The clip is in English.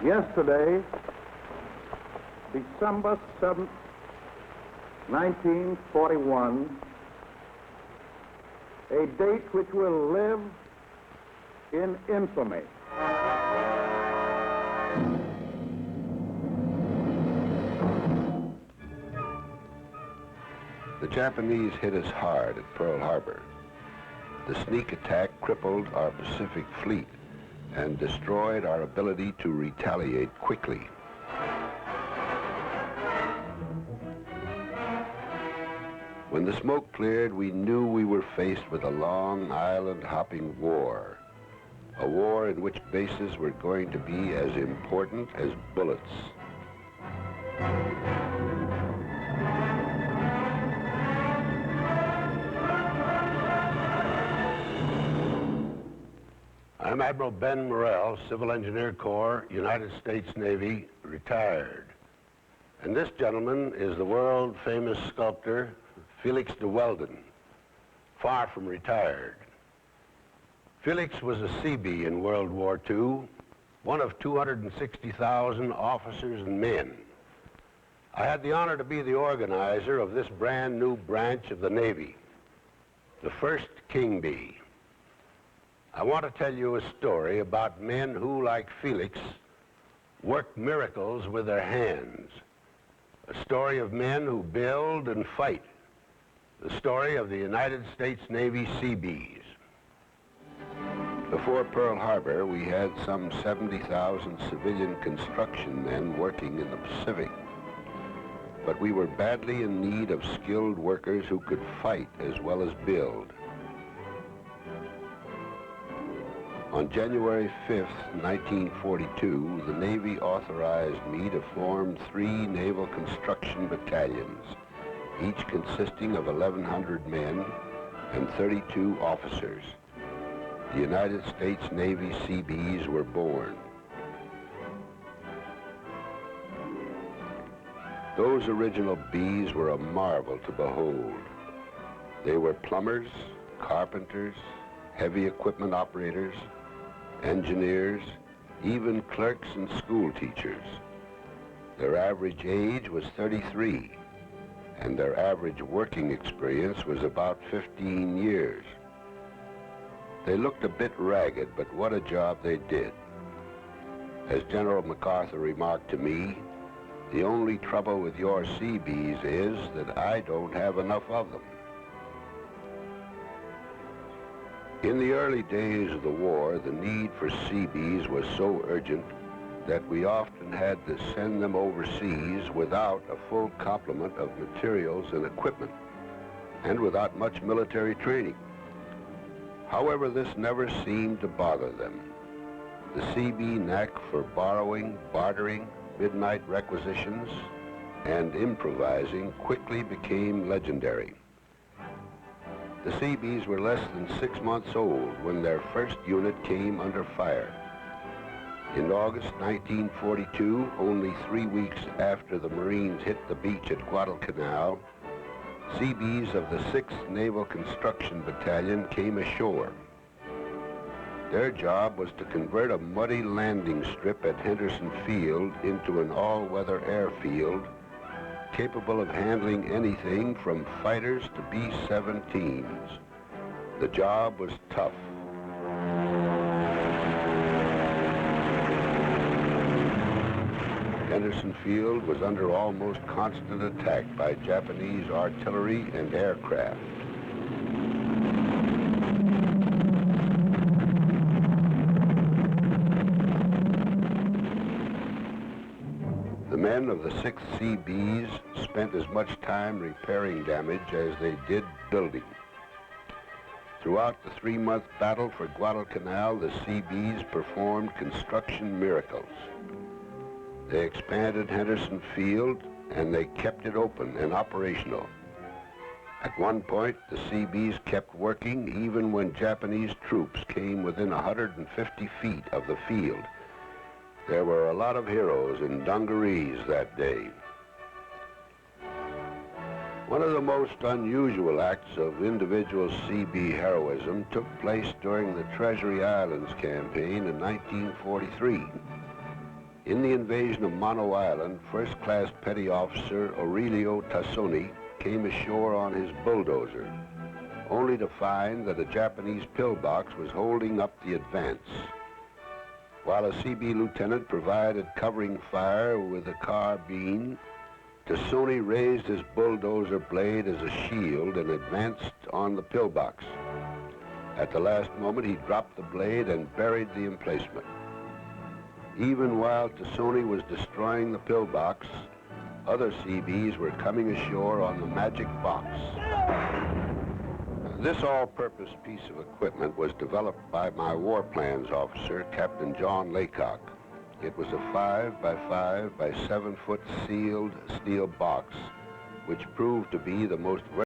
Yesterday, December 7th, 1941, a date which will live in infamy. The Japanese hit us hard at Pearl Harbor. The sneak attack crippled our Pacific fleet and destroyed our ability to retaliate quickly. When the smoke cleared, we knew we were faced with a long island-hopping war, a war in which bases were going to be as important as bullets. I'm Admiral Ben Morrell, Civil Engineer Corps, United States Navy, retired. And this gentleman is the world-famous sculptor, Felix de Weldon, far from retired. Felix was a Seabee in World War II, one of 260,000 officers and men. I had the honor to be the organizer of this brand new branch of the Navy, the first King Bee. I want to tell you a story about men who, like Felix, work miracles with their hands. A story of men who build and fight. The story of the United States Navy Seabees. Before Pearl Harbor, we had some 70,000 civilian construction men working in the Pacific. But we were badly in need of skilled workers who could fight as well as build. On January 5th, 1942, the Navy authorized me to form 3 naval construction battalions, each consisting of 1,100 men and 32 officers. The United States Navy Seabees were born. Those original bees were a marvel to behold. They were plumbers, carpenters, heavy equipment operators, engineers, even clerks and school teachers. Their average age was 33, and their average working experience was about 15 years. They looked a bit ragged, but what a job they did. As General MacArthur remarked to me, the only trouble with your Seabees is that I don't have enough of them. In the early days of the war, the need for Seabees was so urgent that we often had to send them overseas without a full complement of materials and equipment, and without much military training. However, this never seemed to bother them. The Seabee knack for borrowing, bartering, midnight requisitions, and improvising quickly became legendary. The Seabees were less than 6 months old when their first unit came under fire. In August 1942, only 3 weeks after the Marines hit the beach at Guadalcanal, Seabees of the 6th Naval Construction Battalion came ashore. Their job was to convert a muddy landing strip at Henderson Field into an all-weather airfield capable of handling anything from fighters to B-17s. The job was tough. Henderson Field was under almost constant attack by Japanese artillery and aircraft. The men of the 6th Seabees spent as much time repairing damage as they did building. Throughout the 3-month battle for Guadalcanal, the Seabees performed construction miracles. They expanded Henderson Field, and they kept it open and operational. At one point, the Seabees kept working even when Japanese troops came within 150 feet of the field. There were a lot of heroes in dungarees that day. One of the most unusual acts of individual Seabee heroism took place during the Treasury Islands campaign in 1943. In the invasion of Mono Island, first-class petty officer Aurelio Tassoni came ashore on his bulldozer, only to find that a Japanese pillbox was holding up the advance. While a CB lieutenant provided covering fire with a carbine, Tassoni raised his bulldozer blade as a shield and advanced on the pillbox. At the last moment, he dropped the blade and buried the emplacement. Even while Tassoni was destroying the pillbox, other CBs were coming ashore on the magic box. This all-purpose piece of equipment was developed by my war plans officer, Captain John Laycock. It was a 5 by 5 by 7 foot sealed steel box, which proved to be the most